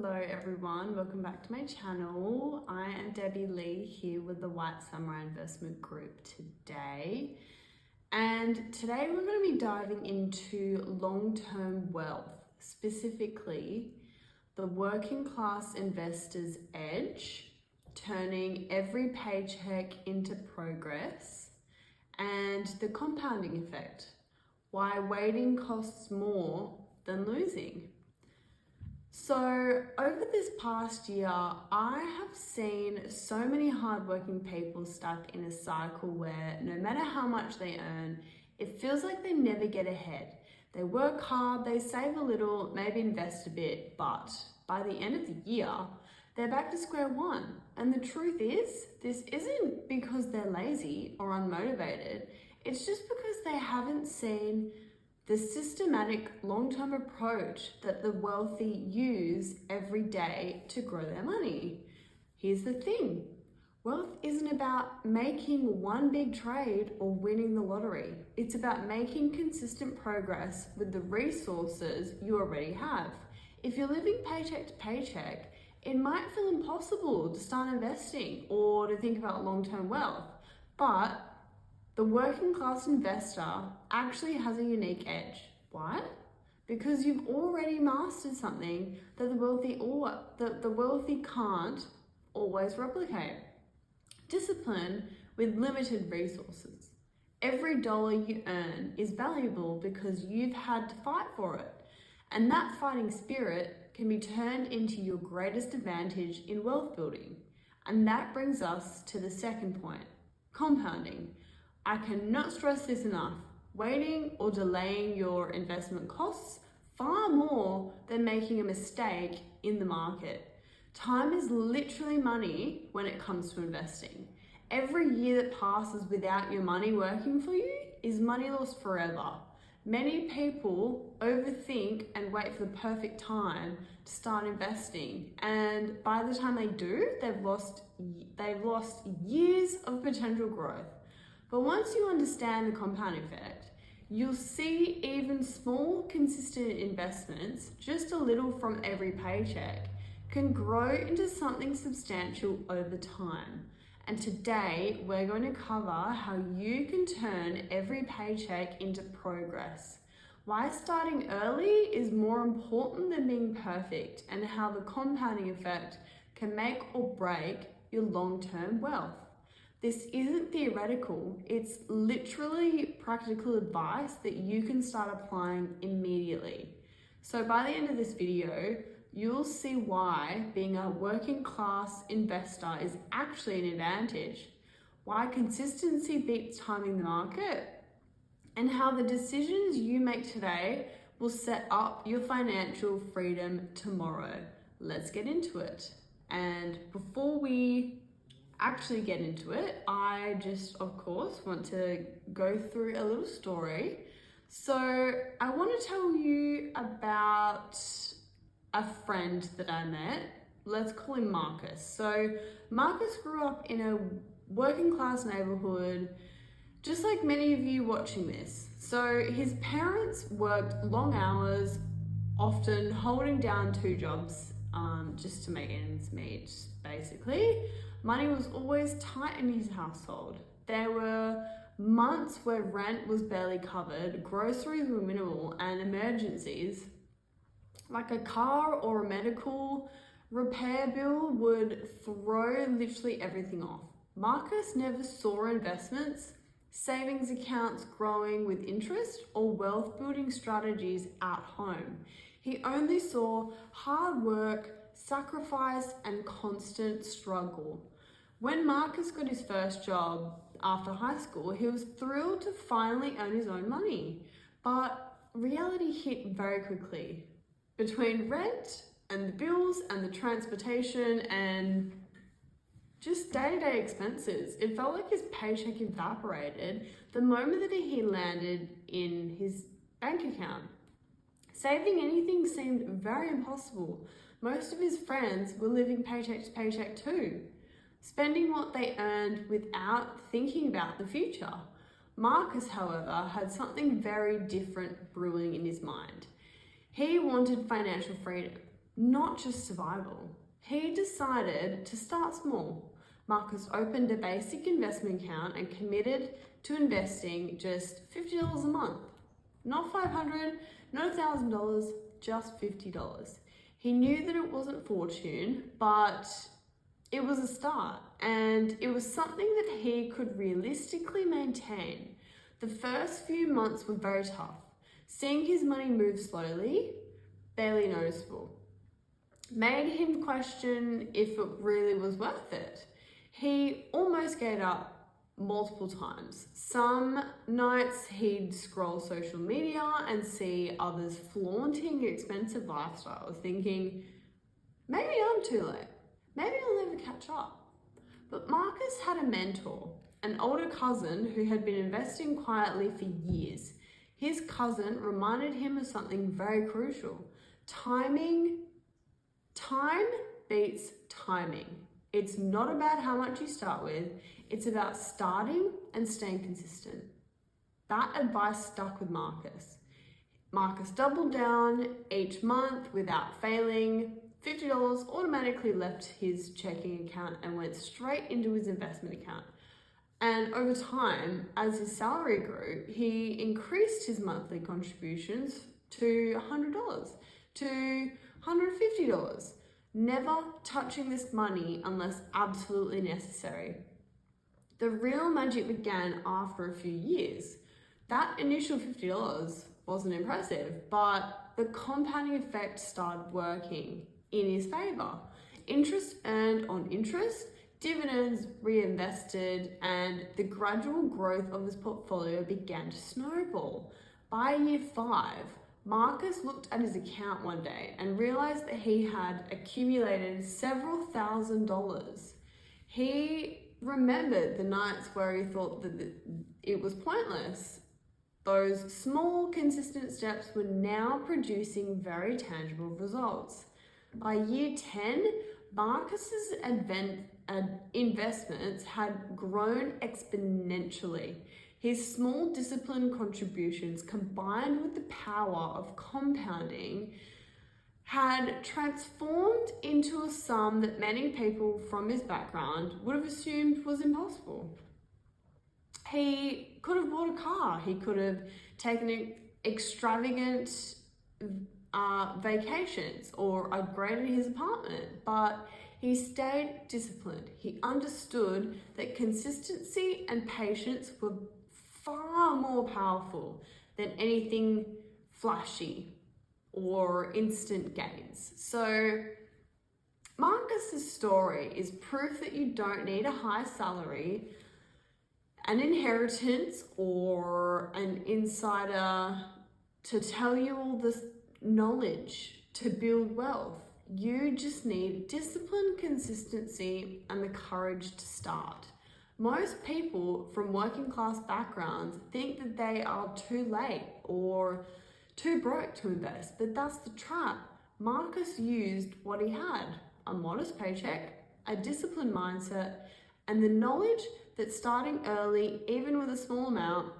Hello everyone, welcome back to my channel. I am Debbie Lee here with the White Samurai Investment Group today. And today we're going to be diving into long-term wealth, specifically the working class investor's edge, turning every paycheck into progress, and the compounding effect, why waiting costs more than losing. So over this past year, I have seen so many hardworking people stuck in a cycle where no matter how much they earn, it feels like they never get ahead. They work hard, they save a little, maybe invest a bit, but by the end of the year, they're back to square one. And the truth is, this isn't because they're lazy or unmotivated. It's just because they haven't seen the systematic long-term approach that the wealthy use every day to grow their money. Here's the thing. Wealth isn't about making one big trade or winning the lottery. It's about making consistent progress with the resources you already have. If you're living paycheck to paycheck, it might feel impossible to start investing or to think about long-term wealth, but the working class investor actually has a unique edge. Why? Because you've already mastered something that the wealthy can't always replicate. Discipline with limited resources. Every dollar you earn is valuable because you've had to fight for it. And that fighting spirit can be turned into your greatest advantage in wealth building. And that brings us to the second point, compounding. I cannot stress this enough. Waiting or delaying your investment costs far more than making a mistake in the market. Time is literally money when it comes to investing. Every year that passes without your money working for you is money lost forever. Many people overthink and wait for the perfect time to start investing, and by the time they do, they've lost years of potential growth. But once you understand the compound effect, you'll see even small, consistent investments, just a little from every paycheck, can grow into something substantial over time. And today, we're going to cover how you can turn every paycheck into progress, why starting early is more important than being perfect, and how the compounding effect can make or break your long-term wealth. This isn't theoretical, it's literally practical advice that you can start applying immediately. So by the end of this video, you'll see why being a working class investor is actually an advantage, why consistency beats timing the market, and how the decisions you make today will set up your financial freedom tomorrow. Let's get into it. And before we actually get into it, I just, of course, want to go through a little story. So I want to tell you about a friend that I met. Let's call him Marcus. So Marcus grew up in a working class neighborhood, just like many of you watching this. So his parents worked long hours, often holding down two jobs just to make ends meet, basically. Money was always tight in his household. There were months where rent was barely covered, groceries were minimal, and emergencies, like a car or a medical repair bill, would throw literally everything off. Marcus never saw investments, savings accounts growing with interest, or wealth building strategies at home. He only saw hard work, sacrifice, and constant struggle. When Marcus got his first job after high school, he was thrilled to finally earn his own money. But reality hit very quickly. Between rent and the bills and the transportation and just day-to-day expenses, it felt like his paycheck evaporated the moment that he landed in his bank account. Saving anything seemed very impossible. Most of his friends were living paycheck to paycheck too, spending what they earned without thinking about the future. Marcus, however, had something very different brewing in his mind. He wanted financial freedom. not just survival. He decided to start small. Marcus opened a basic investment account and committed to investing just $50 a month. Not $500, not $1,000, just $50. He knew that it wasn't fortune, but it was a start, and it was something that he could realistically maintain. The first few months were very tough. Seeing his money move slowly, barely noticeable, made him question if it really was worth it. He almost gave up multiple times. Some nights he'd scroll social media and see others flaunting expensive lifestyles, thinking, maybe I'm too late. Maybe I'll never catch up. But Marcus had a mentor, an older cousin who had been investing quietly for years. His cousin reminded him of something very crucial. Time beats timing. It's not about how much you start with, it's about starting and staying consistent. That advice stuck with Marcus. Marcus doubled down each month without failing. $50 automatically left his checking account and went straight into his investment account. And over time, as his salary grew, he increased his monthly contributions to $100, to $150, never touching this money unless absolutely necessary. The real magic began after a few years. That initial $50 wasn't impressive, but the compounding effect started working in his favor. Interest earned on interest, dividends reinvested, and the gradual growth of his portfolio began to snowball. By year 5, Marcus looked at his account one day and realized that he had accumulated several $1,000s. He remembered the nights where he thought that it was pointless. Those small, consistent steps were now producing very tangible results. By year 10, Marcus's investments had grown exponentially. His small disciplined contributions combined with the power of compounding had transformed into a sum that many people from his background would have assumed was impossible. He could have bought a car, he could have taken extravagant vacations or upgraded his apartment, but he stayed disciplined. He understood that consistency and patience were far more powerful than anything flashy or instant gains. So Marcus's story is proof that you don't need a high salary, an inheritance, or an insider to tell you all this knowledge to build wealth. You just need discipline, consistency, and the courage to start. Most people from working class backgrounds think that they are too late or too broke to invest, but that's the trap. Marcus used what he had: a modest paycheck, a disciplined mindset, and the knowledge that starting early, even with a small amount,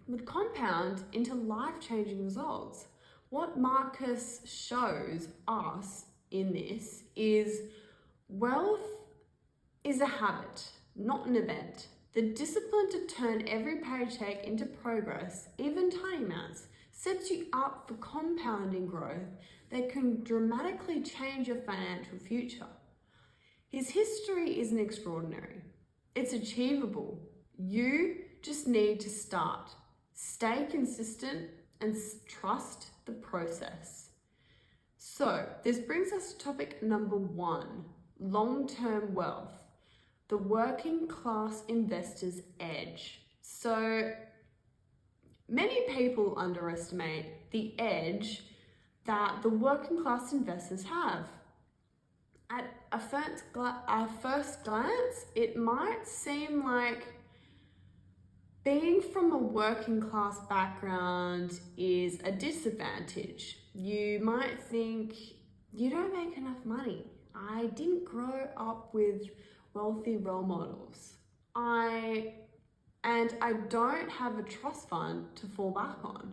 would compound into life-changing results. What Marcus shows us in this is wealth is a habit, not an event. The discipline to turn every paycheck into progress, even tiny amounts, sets you up for compounding growth that can dramatically change your financial future. His history isn't extraordinary. It's achievable. You just need to start. Stay consistent and trust the process. So this brings us to topic number 1, long-term wealth, the working class investor's edge. So many people underestimate the edge that the working class investors have. At a first glance, it might seem like being from a working class background is a disadvantage. You might think, you don't make enough money. I didn't grow up with wealthy role models. I don't have a trust fund to fall back on.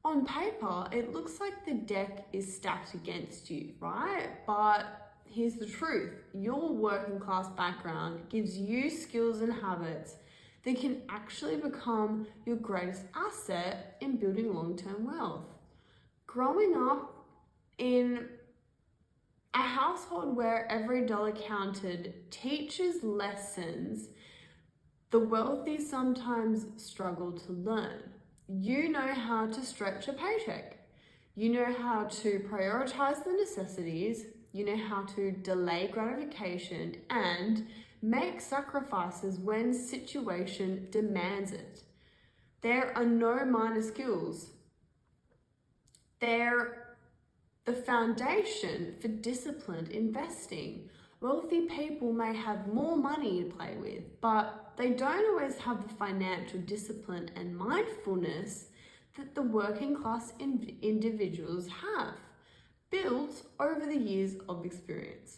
on paper, it looks like the deck is stacked against you, right? But here's the truth. Your working class background gives you skills and habits that can actually become your greatest asset in building long-term wealth. Growing up in a household where every dollar counted teaches lessons the wealthy sometimes struggle to learn. You know how to stretch a paycheck. You know how to prioritize the necessities. You know how to delay gratification and make sacrifices when situation demands it. There are no minor skills. They're the foundation for disciplined investing. Wealthy people may have more money to play with, but they don't always have the financial discipline and mindfulness that the working class individuals have, built over the years of experience.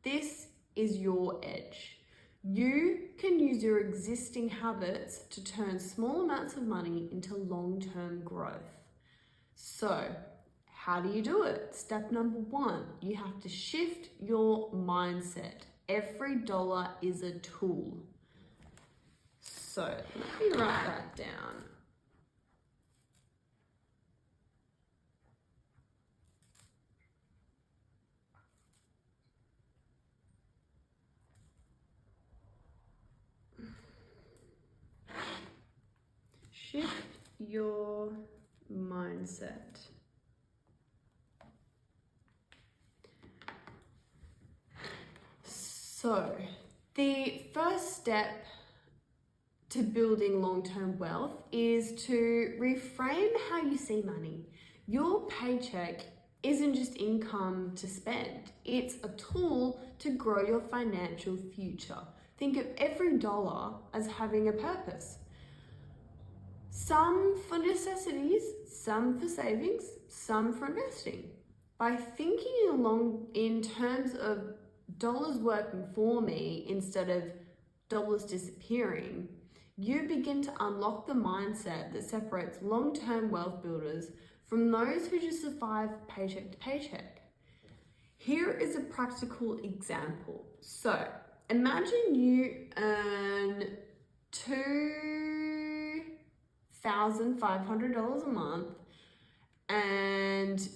This is your edge. You can use your existing habits to turn small amounts of money into long-term growth. So, how do you do it? Step number 1, you have to shift your mindset. Every dollar is a tool. So let me write that down. Shift your mindset. So, the first step to building long-term wealth is to reframe how you see money. Your paycheck isn't just income to spend. It's a tool to grow your financial future. Think of every dollar as having a purpose. Some for necessities, some for savings, some for investing. By thinking along in terms of dollars working for me instead of dollars disappearing, you begin to unlock the mindset that separates long-term wealth builders from those who just survive paycheck to paycheck. Here is a practical example. So, imagine you earn $2,500 a month and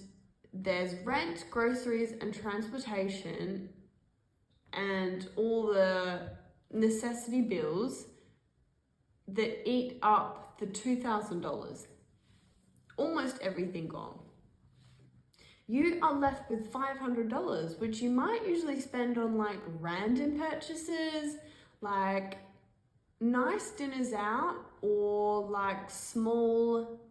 there's rent, groceries, and transportation and all the necessity bills that eat up the $2,000. Almost everything gone. You are left with $500, which you might usually spend on like random purchases, like nice dinners out or like small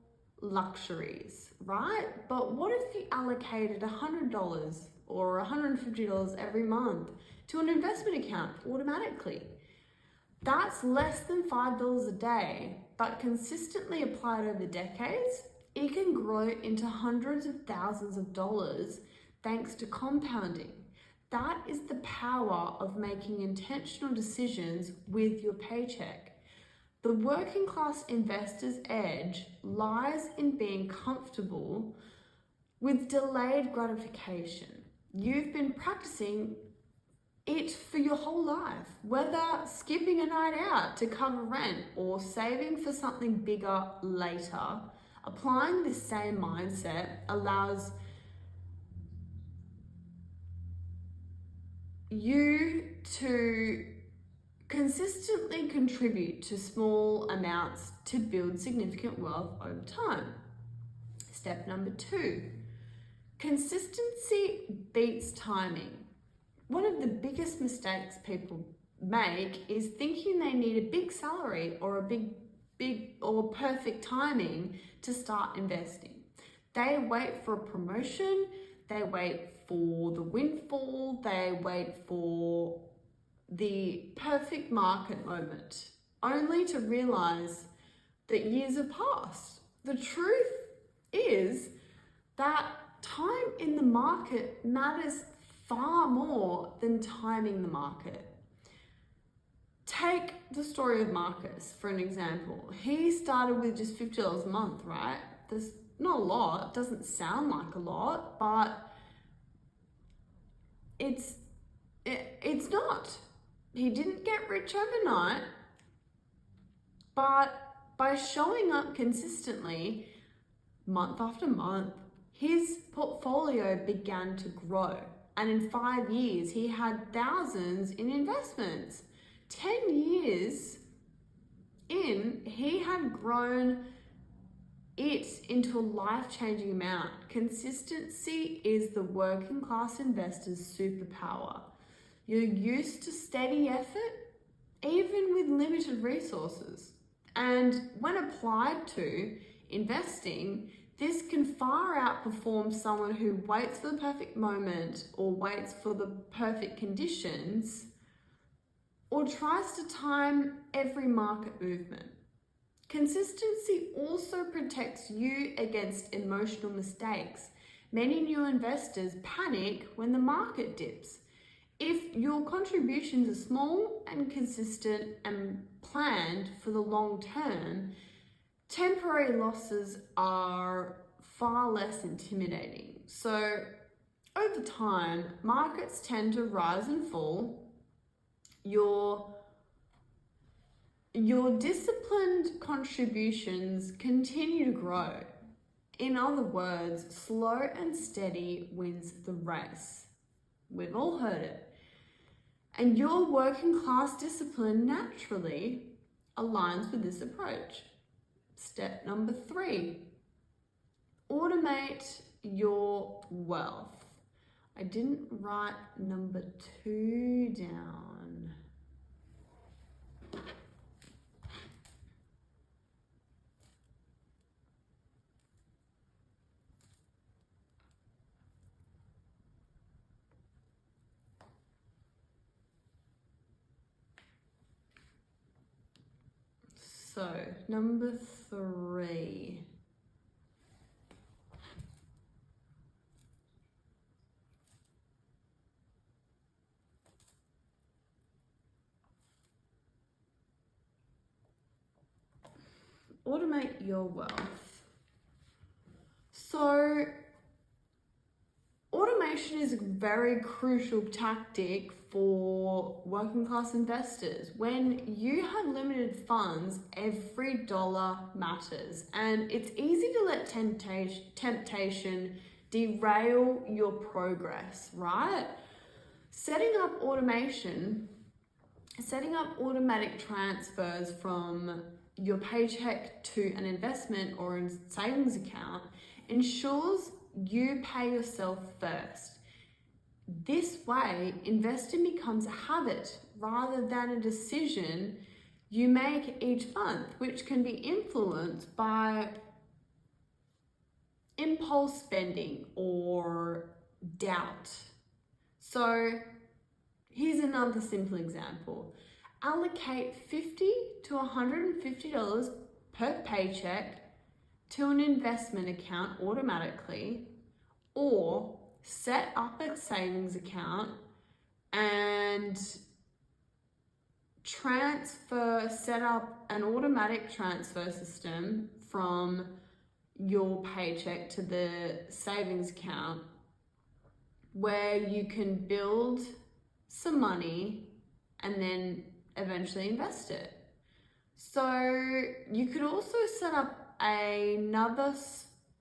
luxuries, right? But what if you allocated $100 or $150 every month to an investment account automatically? That's less than $5 a day, but consistently applied over decades, it can grow into hundreds of thousands of dollars thanks to compounding. That is the power of making intentional decisions with your paycheck. The working class investor's edge lies in being comfortable with delayed gratification. You've been practicing it for your whole life, whether skipping a night out to cover rent or saving for something bigger later. Applying this same mindset allows you to consistently contribute to small amounts to build significant wealth over time. Step number 2, consistency beats timing. One of the biggest mistakes people make is thinking they need a big salary or a big or perfect timing to start investing. They wait for a promotion, they wait for the windfall, they wait for the perfect market moment, only to realize that years have passed. The truth is that time in the market matters far more than timing the market. Take the story of Marcus for an example. He started with just $50 a month, right? There's not a lot, it doesn't sound like a lot, but it's not. He didn't get rich overnight, but by showing up consistently, month after month, his portfolio began to grow. And in 5 years, he had thousands in investments. 10 years in, he had grown it into a life-changing amount. Consistency is the working class investor's superpower. You're used to steady effort, even with limited resources. And when applied to investing, this can far outperform someone who waits for the perfect moment or waits for the perfect conditions or tries to time every market movement. Consistency also protects you against emotional mistakes. Many new investors panic when the market dips. If your contributions are small and consistent and planned for the long term, temporary losses are far less intimidating. So over time, markets tend to rise and fall. Your disciplined contributions continue to grow. In other words, slow and steady wins the race. We've all heard it. And your working class discipline naturally aligns with this approach. Step number 3, automate your wealth. I didn't write number 2 down. So, number 3. Automate your wealth. So, automation is a very crucial tactic for working class investors. When you have limited funds, every dollar matters, and it's easy to let temptation derail your progress, right? Setting up automatic transfers from your paycheck to an investment or a savings account ensures you pay yourself first. This way, investing becomes a habit rather than a decision you make each month, which can be influenced by impulse spending or doubt. So here's another simple example. Allocate $50 to $150 per paycheck to an investment account automatically, or set up a savings account and set up an automatic transfer system from your paycheck to the savings account where you can build some money and then eventually invest it. So you could also set up another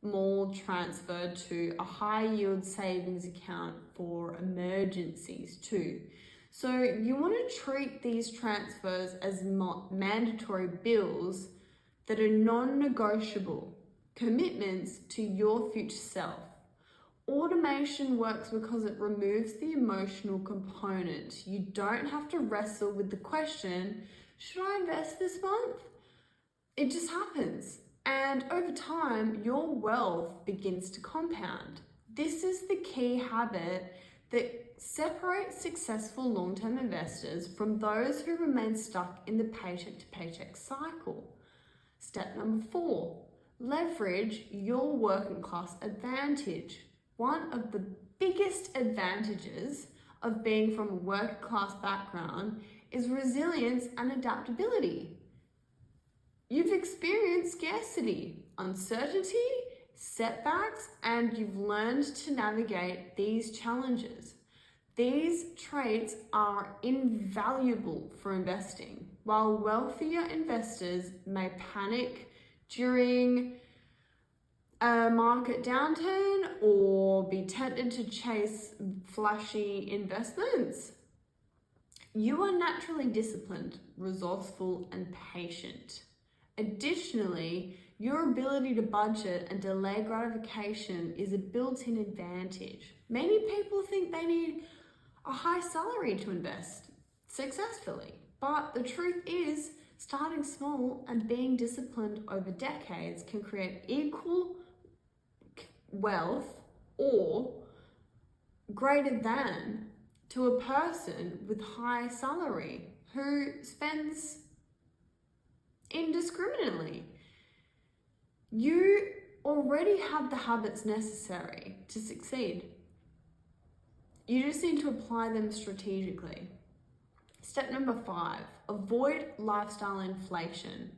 small transfer to a high yield savings account for emergencies too. So you want to treat these transfers as mandatory bills that are non-negotiable commitments to your future self. Automation works because it removes the emotional component. You don't have to wrestle with the question, should I invest this month? It just happens. And over time, your wealth begins to compound. This is the key habit that separates successful long-term investors from those who remain stuck in the paycheck to paycheck cycle. Step number 4, leverage your working class advantage. One of the biggest advantages of being from a working class background is resilience and adaptability. You've experienced scarcity, uncertainty, setbacks, and you've learned to navigate these challenges. These traits are invaluable for investing. While wealthier investors may panic during a market downturn or be tempted to chase flashy investments, you are naturally disciplined, resourceful, and patient. Additionally, your ability to budget and delay gratification is a built-in advantage. Many people think they need a high salary to invest successfully, but the truth is, starting small and being disciplined over decades can create equal wealth or greater than to a person with high salary who spends indiscriminately. You already have the habits necessary to succeed. You just need to apply them strategically. Step number 5, avoid lifestyle inflation.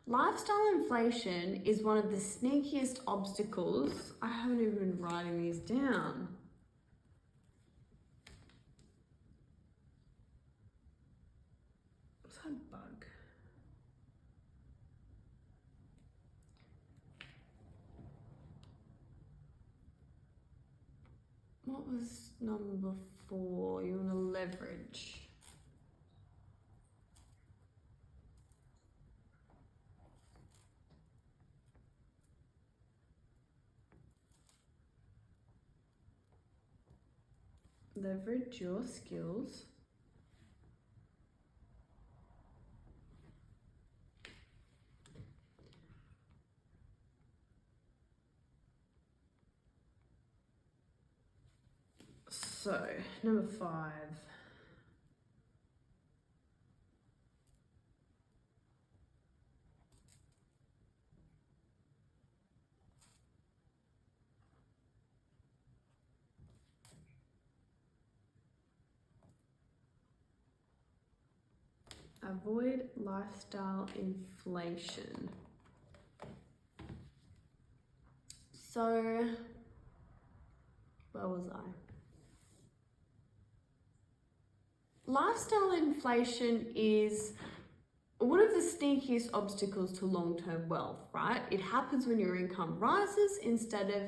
Lifestyle inflation is one of the sneakiest obstacles. I haven't even been writing these down. What's that bug? What was number 4? You want to leverage. Leverage your skills. So, number 5. Avoid lifestyle inflation. So, where was I? Lifestyle inflation is one of the sneakiest obstacles to long-term wealth, right? It happens when your income rises. Instead of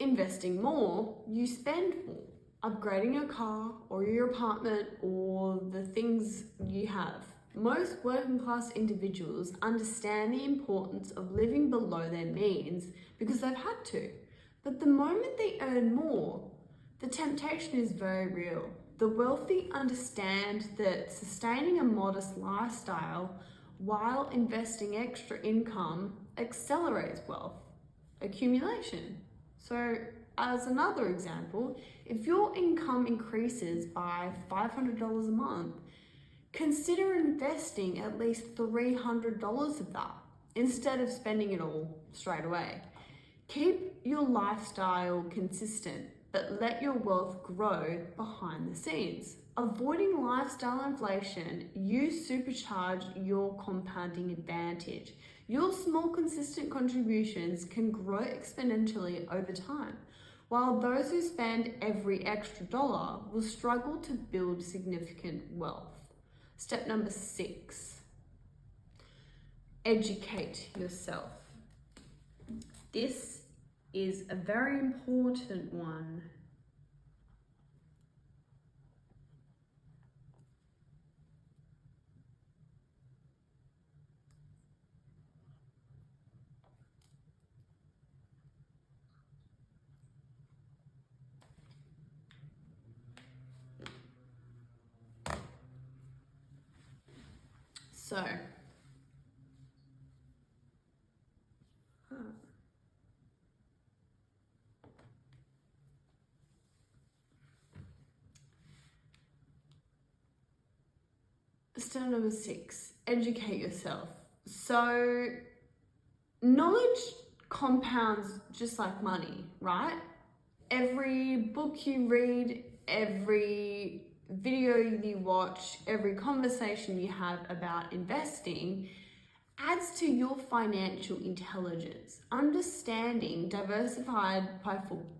investing more, you spend more, upgrading your car or your apartment or the things you have. Most working class individuals understand the importance of living below their means because they've had to. But the moment they earn more, the temptation is very real. The wealthy understand that sustaining a modest lifestyle while investing extra income accelerates wealth accumulation. So, as another example, if your income increases by $500 a month, consider investing at least $300 of that instead of spending it all straight away. Keep your lifestyle consistent, but let your wealth grow behind the scenes. Avoiding lifestyle inflation, you supercharge your compounding advantage. Your small, consistent contributions can grow exponentially over time, while those who spend every extra dollar will struggle to build significant wealth. Step number 6, educate yourself. This is a very important one. So, step number 6, educate yourself. So, knowledge compounds just like money, right? Every book you read, every video you watch, every conversation you have about investing adds to your financial intelligence. Understanding diversified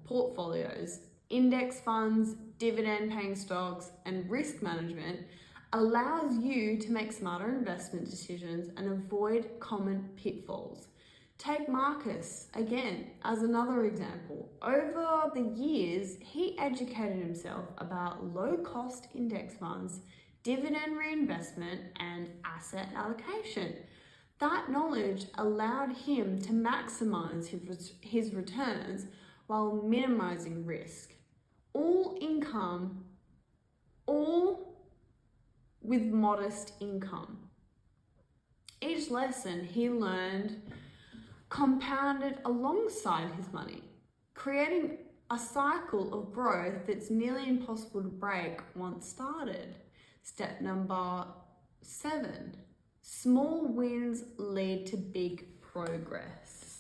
portfolios, index funds, dividend paying stocks, and risk management allows you to make smarter investment decisions and avoid common pitfalls. Take Marcus again as another example. Over the years, he educated himself about low-cost index funds, dividend reinvestment, and asset allocation. That knowledge allowed him to maximize his returns while minimizing risk. All with modest income. Each lesson he learned compounded alongside his money, creating a cycle of growth that's nearly impossible to break once started. Step number 7. Small wins lead to big progress.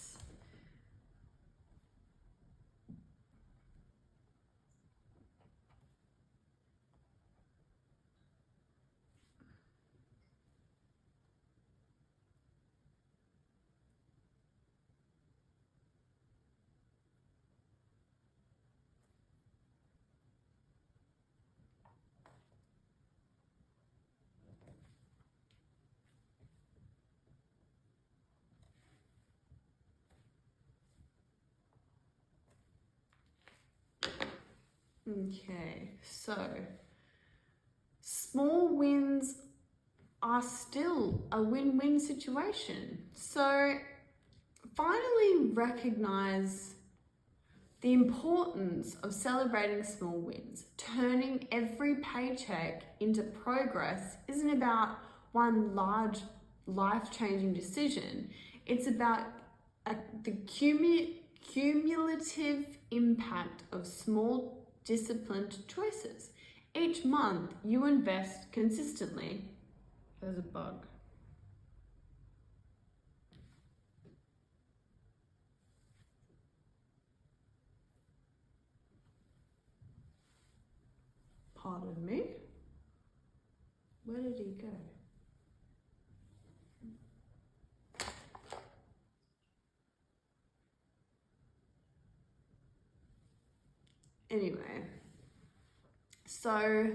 Okay, so small wins are still a win-win situation. So finally recognize the importance of celebrating small wins. Turning every paycheck into progress isn't about one large life-changing decision. It's about the cumulative impact of small disciplined choices. Each month you invest consistently. There's a bug. Pardon me. Where did he go? Anyway, so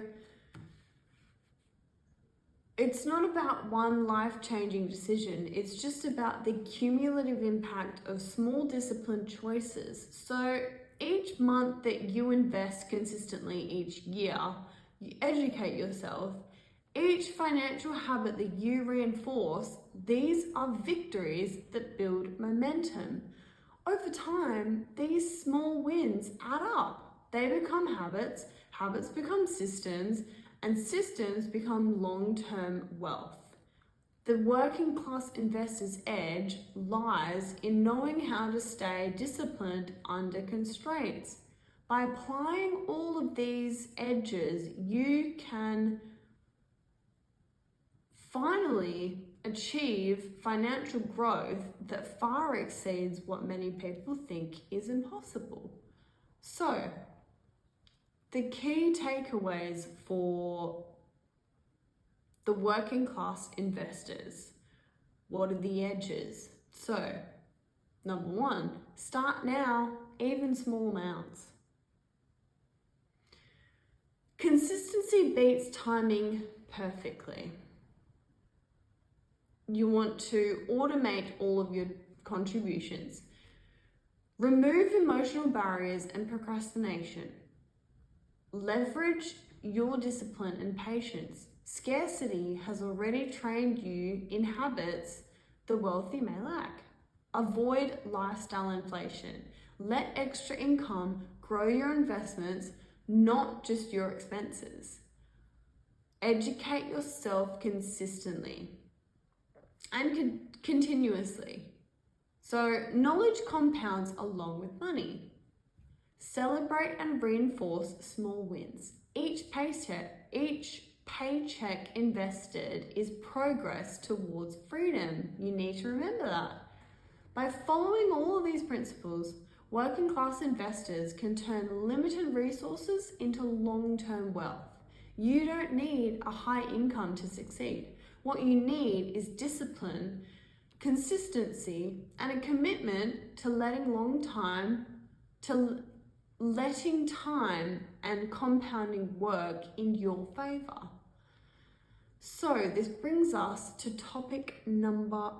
it's not about one life-changing decision. It's just about the cumulative impact of small disciplined choices. So each month that you invest consistently each year, you educate yourself. Each financial habit that you reinforce, these are victories that build momentum. Over time, these small wins add up. They become habits, habits become systems, and systems become long-term wealth. The working class investor's edge lies in knowing how to stay disciplined under constraints. By applying all of these edges, you can finally achieve financial growth that far exceeds what many people think is impossible. So, the key takeaways for the working class investors. What are the edges? So, number 1, start now, even small amounts. Consistency beats timing perfectly. You want to automate all of your contributions. Remove emotional barriers and procrastination. Leverage your discipline and patience. Scarcity has already trained you in habits the wealthy may lack. Avoid lifestyle inflation. Let extra income grow your investments, not just your expenses. Educate yourself consistently and continuously. So knowledge compounds along with money. Celebrate and reinforce small wins. Each paycheck invested is progress towards freedom. You need to remember that. By following all of these principles, working class investors can turn limited resources into long-term wealth. You don't need a high income to succeed. What you need is discipline consistency, and a commitment to letting time and compounding work in your favor. So this brings us to topic number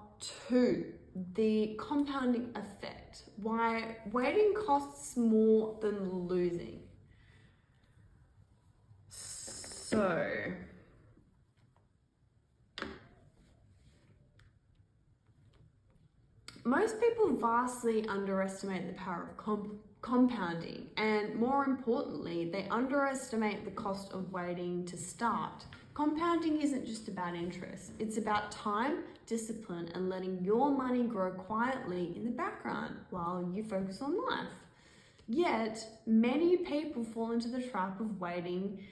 2, the compounding effect. Why waiting costs more than losing. So most people vastly underestimate the power of compounding, and more importantly, they underestimate the cost of waiting to start. Compounding isn't just about interest, it's about time, discipline, and letting your money grow quietly in the background while you focus on life. Yet, many people fall into the trap of waiting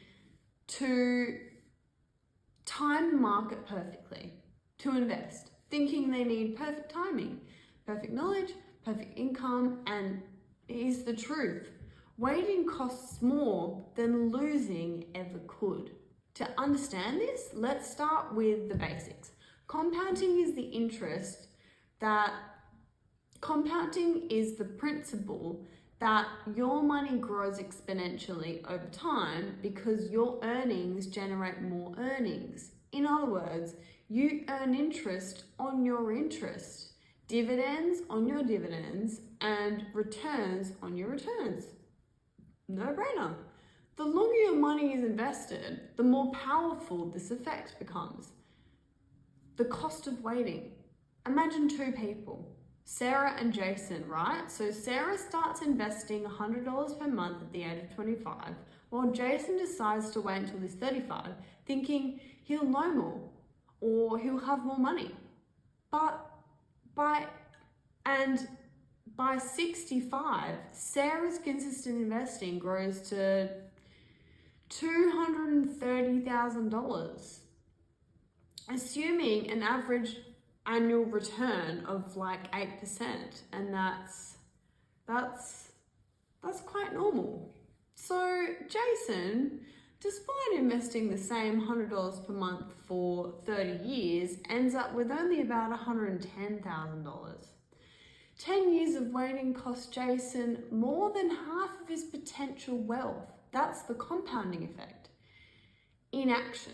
to time the market perfectly to invest, thinking they need perfect timing, perfect knowledge, perfect income, and here's the truth. Waiting costs more than losing ever could. To understand this, let's start with the basics. Compounding is the principle that your money grows exponentially over time because your earnings generate more earnings. In other words, you earn interest on your interest, dividends on your dividends, and returns on your returns. No brainer. The longer your money is invested, the more powerful this effect becomes. The cost of waiting. Imagine 2 people, Sarah and Jason, right? So Sarah starts investing $100 per month at the age of 25, while Jason decides to wait until he's 35, thinking he'll know more or he'll have more money. But by 65, Sarah's consistent investing grows to $230,000, assuming an average annual return of like 8%, and that's quite normal. So Jason, despite investing the same $100 per month for 30 years, ends up with only about $110,000. 10 years of waiting cost Jason more than half of his potential wealth. That's the compounding effect. Inaction.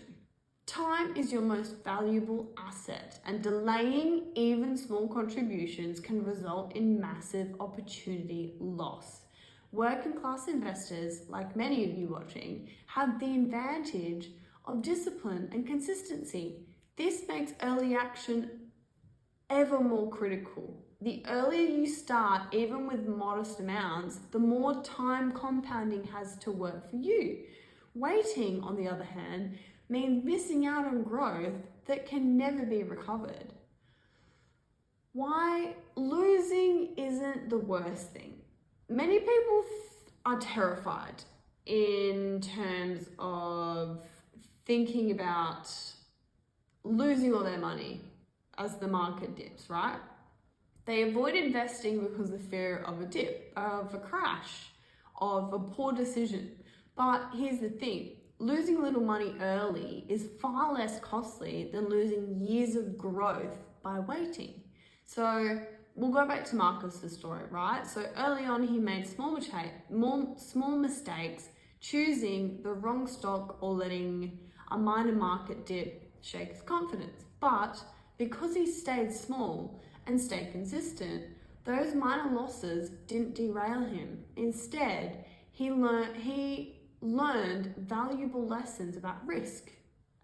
Time is your most valuable asset, and delaying even small contributions can result in massive opportunity loss. Working class investors, like many of you watching, have the advantage of discipline and consistency. This makes early action ever more critical. The earlier you start, even with modest amounts, the more time compounding has to work for you. Waiting, on the other hand, means missing out on growth that can never be recovered. Why losing isn't the worst thing. Many people are terrified in terms of thinking about losing all their money as the market dips, right? They avoid investing because of the fear of a dip, of a crash, of a poor decision. But here's the thing, losing a little money early is far less costly than losing years of growth by waiting. So we'll go back to Marcus's story, right? So early on, he made small mistakes, choosing the wrong stock or letting a minor market dip shake his confidence. But because he stayed small and stayed consistent, those minor losses didn't derail him. Instead, he learned valuable lessons about risk,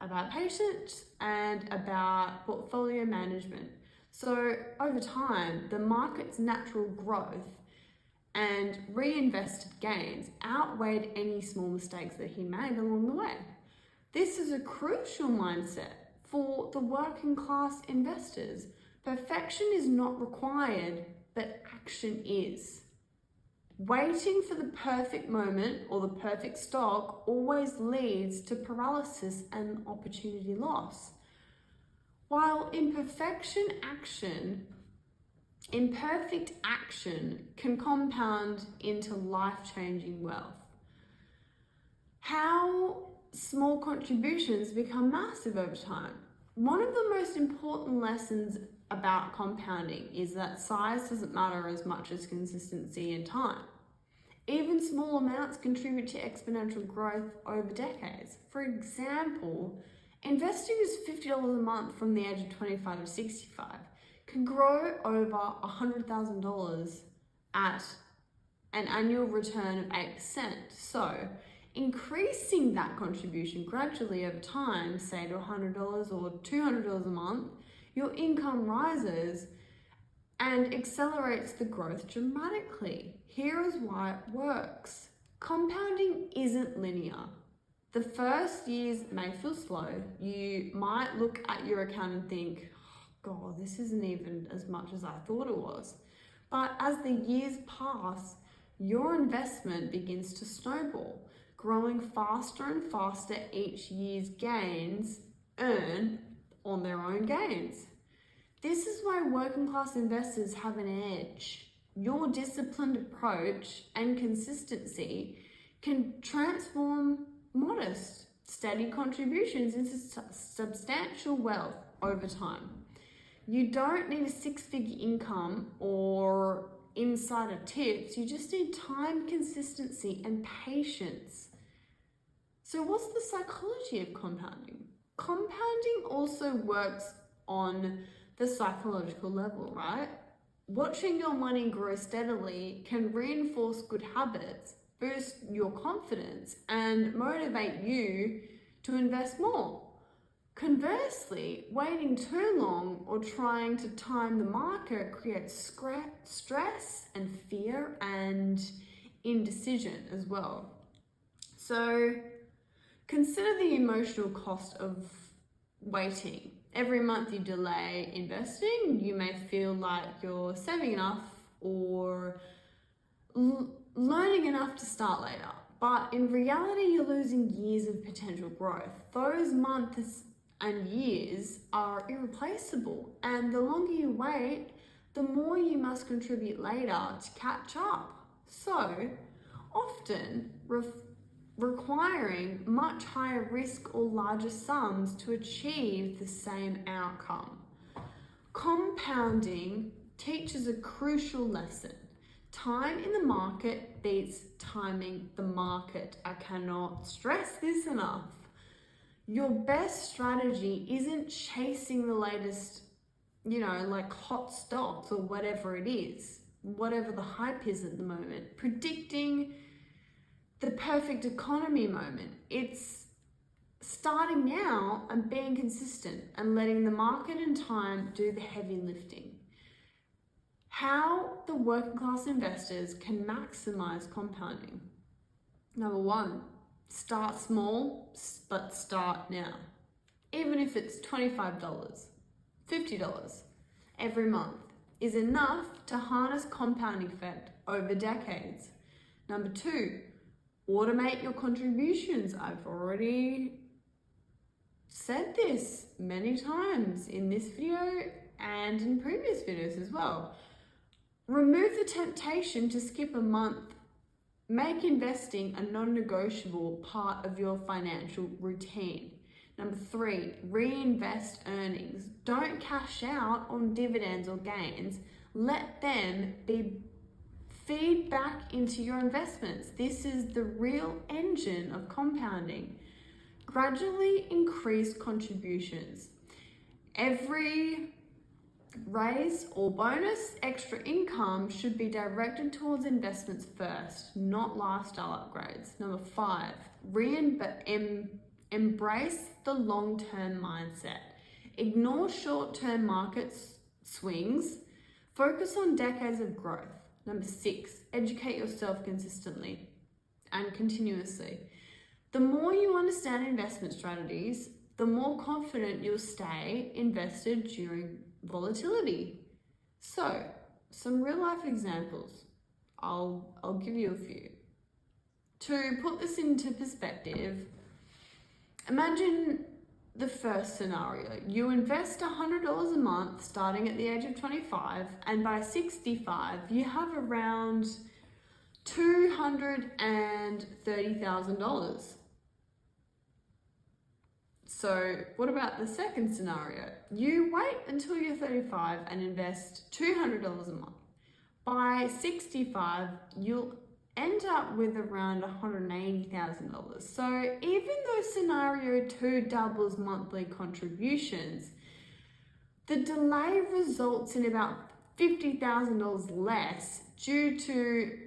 about patience, and about portfolio management. So over time, the market's natural growth and reinvested gains outweighed any small mistakes that he made along the way. This is a crucial mindset for the working class investors. Perfection is not required, but action is. Waiting for the perfect moment or the perfect stock always leads to paralysis and opportunity loss. While imperfect action can compound into life-changing wealth. How small contributions become massive over time. One of the most important lessons about compounding is that size doesn't matter as much as consistency and time. Even small amounts contribute to exponential growth over decades. For example, investing is $50 a month from the age of 25 to 65 can grow over $100,000 at an annual return of 8%. So, increasing that contribution gradually over time, say to $100 or $200 a month, your income rises and accelerates the growth dramatically. Here is why it works. Compounding isn't linear. The first years may feel slow. You might look at your account and think, God, this isn't even as much as I thought it was. But as the years pass, your investment begins to snowball, growing faster and faster each year's gains earn on their own gains. This is why working class investors have an edge. Your disciplined approach and consistency can transform modest, steady contributions into substantial wealth over time. You don't need a six-figure income or insider tips. You just need time, consistency, and patience. So what's the psychology of compounding? Compounding also works on the psychological level, right? Watching your money grow steadily can reinforce good habits, boost your confidence, and motivate you to invest more. Conversely, waiting too long or trying to time the market creates stress and fear and indecision as well. So consider the emotional cost of waiting. Every month you delay investing, you may feel like you're saving enough or learning enough to start later. But in reality, you're losing years of potential growth. Those months and years are irreplaceable. And the longer you wait, the more you must contribute later to catch up. So often, requiring much higher risk or larger sums to achieve the same outcome. Compounding teaches a crucial lesson. Time in the market beats timing the market. I cannot stress this enough. Your best strategy isn't chasing the latest, like hot stocks or whatever it is, whatever the hype is at the moment, predicting the perfect economy moment. It's starting now and being consistent and letting the market and time do the heavy lifting. How the working class investors can maximize compounding. Number one, start small, but start now. Even if it's $25, $50 every month is enough to harness compounding effect over decades. Number two, automate your contributions. I've already said this many times in this video and in previous videos as well. Remove the temptation to skip a month. Make investing a non-negotiable part of your financial routine. Number three, reinvest earnings. Don't cash out on dividends or gains. Let them be feed back into your investments. This is the real engine of compounding. Gradually increase contributions. Every raise or bonus, extra income should be directed towards investments first, not lifestyle upgrades. Number five, embrace the long-term mindset. Ignore short-term market swings. Focus on decades of growth. Number six, educate yourself consistently and continuously. The more you understand investment strategies, the more confident you'll stay invested during volatility. So, some real life examples. I'll give you a few. To put this into perspective, imagine the first scenario. You invest $100 a month starting at the age of 25, and by 65 you have around $230,000. So what about the second scenario? You wait until you're 35 and invest $200 a month. By 65, you'll end up with around $180,000. So even though scenario 2 doubles monthly contributions, the delay results in about $50,000 less due to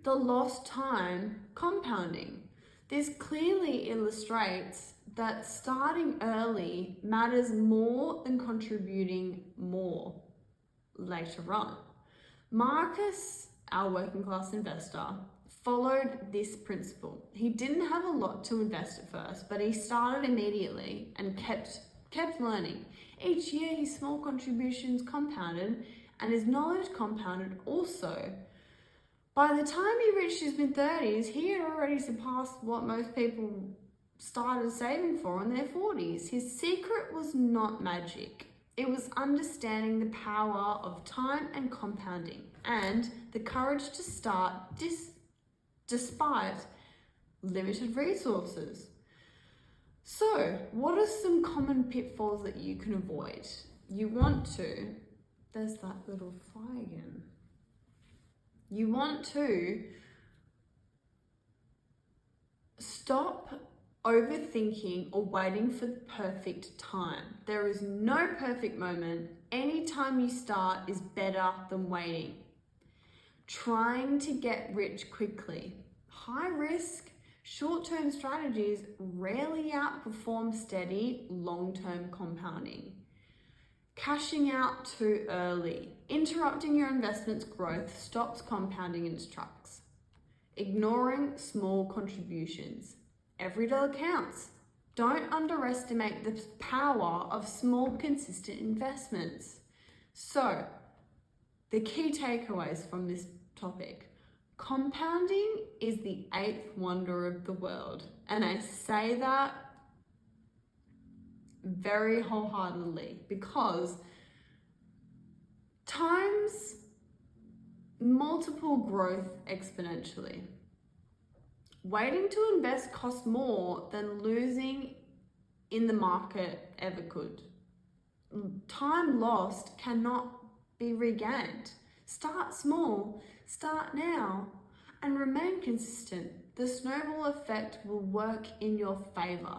the lost time compounding. This clearly illustrates that starting early matters more than contributing more later on. Marcus, our working class investor, followed this principle. He didn't have a lot to invest at first, but he started immediately and kept learning. Each year his small contributions compounded and his knowledge compounded also. By the time he reached his mid-30s, he had already surpassed what most people started saving for in their 40s. His secret was not magic. It was understanding the power of time and compounding and the courage to start despite limited resources. So, what are some common pitfalls that you can avoid? There's that little fly again. You want to stop overthinking or waiting for the perfect time. There is no perfect moment. Any time you start is better than waiting. Trying to get rich quickly. High risk, short-term strategies rarely outperform steady, long-term compounding. Cashing out too early. Interrupting your investment's growth stops compounding in its tracks. Ignoring small contributions. Every dollar counts. Don't underestimate the power of small, consistent investments. So, the key takeaways from this topic. Compounding is the eighth wonder of the world. And I say that very wholeheartedly because times multiple growth exponentially. Waiting to invest costs more than losing in the market ever could. Time lost cannot be regained. Start small, start now, and remain consistent. The snowball effect will work in your favor.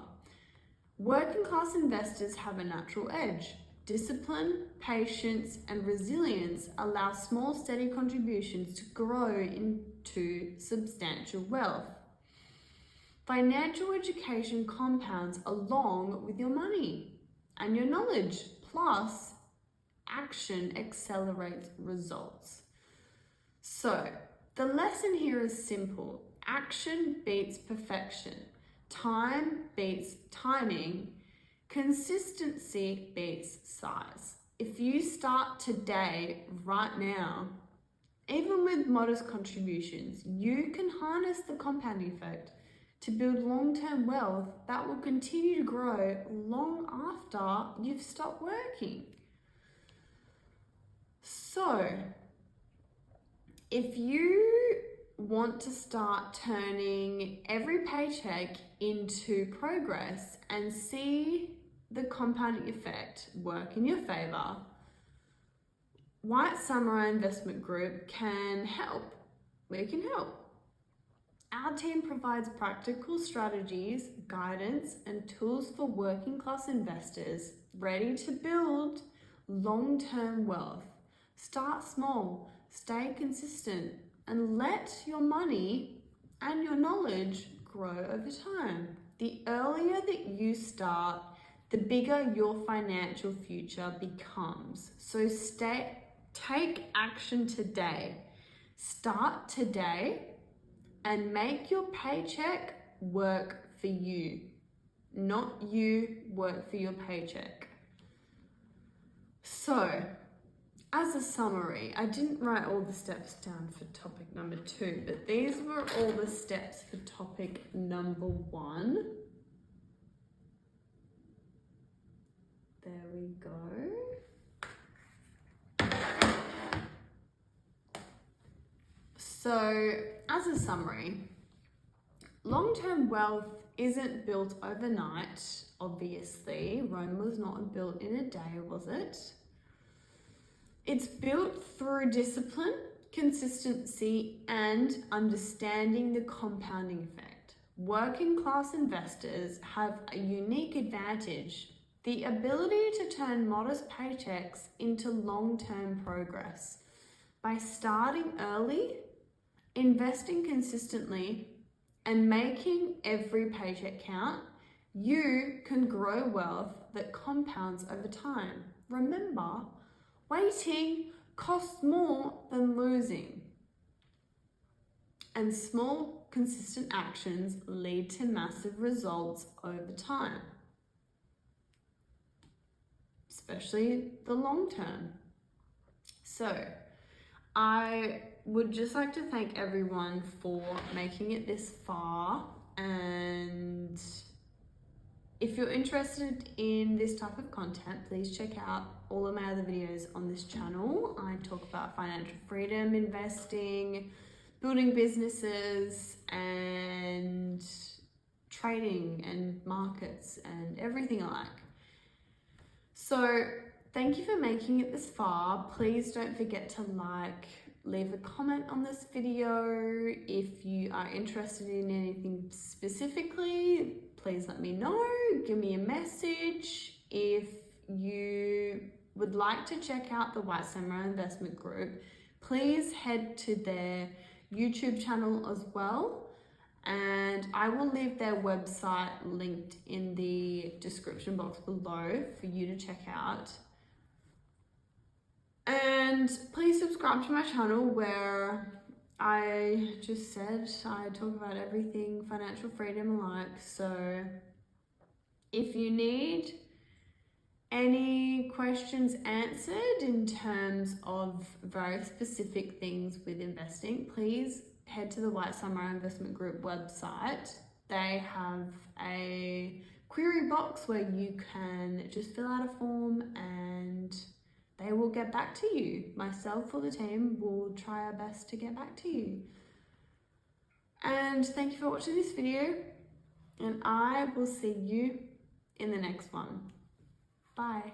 Working class investors have a natural edge. Discipline, patience, and resilience allow small, steady contributions to grow into substantial wealth. Financial education compounds along with your money and your knowledge, plus action accelerates results. So, the lesson here is simple. Action beats perfection. Time beats timing. Consistency beats size. If you start today, right now, even with modest contributions, you can harness the compounding effect to build long-term wealth that will continue to grow long after you've stopped working. So, if you want to start turning every paycheck into progress and see the compounding effect work in your favor, White Samurai Investment Group can help. We can help. Our team provides practical strategies, guidance, and tools for working class investors ready to build long-term wealth. Start small, stay consistent, and let your money and your knowledge grow over time. The earlier that you start, the bigger your financial future becomes. So take action today. Start today and make your paycheck work for you, not you work for your paycheck. So, as a summary, I didn't write all the steps down for topic number 2, but these were all the steps for topic number 1. There we go. So, as a summary, long-term wealth isn't built overnight, obviously. Rome was not built in a day, was it? It's built through discipline, consistency, and understanding the compounding effect. Working class investors have a unique advantage: the ability to turn modest paychecks into long-term progress. By starting early, investing consistently, and making every paycheck count, you can grow wealth that compounds over time. Remember, waiting costs more than losing. And small, consistent actions lead to massive results over time, especially the long term. So, I would just like to thank everyone for making it this far, and if you're interested in this type of content, please check out all of my other videos on this channel. I talk about financial freedom, investing, building businesses, and trading and markets and everything I like. So thank you for making it this far. Please don't forget to leave a comment on this video. If you are interested in anything specifically, please let me know. Give me a message. If you would like to check out the White Samurai Investment Group, please head to their YouTube channel as well. And I will leave their website linked in the description box below for you to check out. And please subscribe to my channel, where I just said I talk about everything financial freedom alike. So if you need any questions answered in terms of very specific things with investing, please head to the White Samurai Investment Group website. They have a query box where you can just fill out a form and they will get back to you. Myself or the team will try our best to get back to you. And thank you for watching this video, and I will see you in the next one. Bye.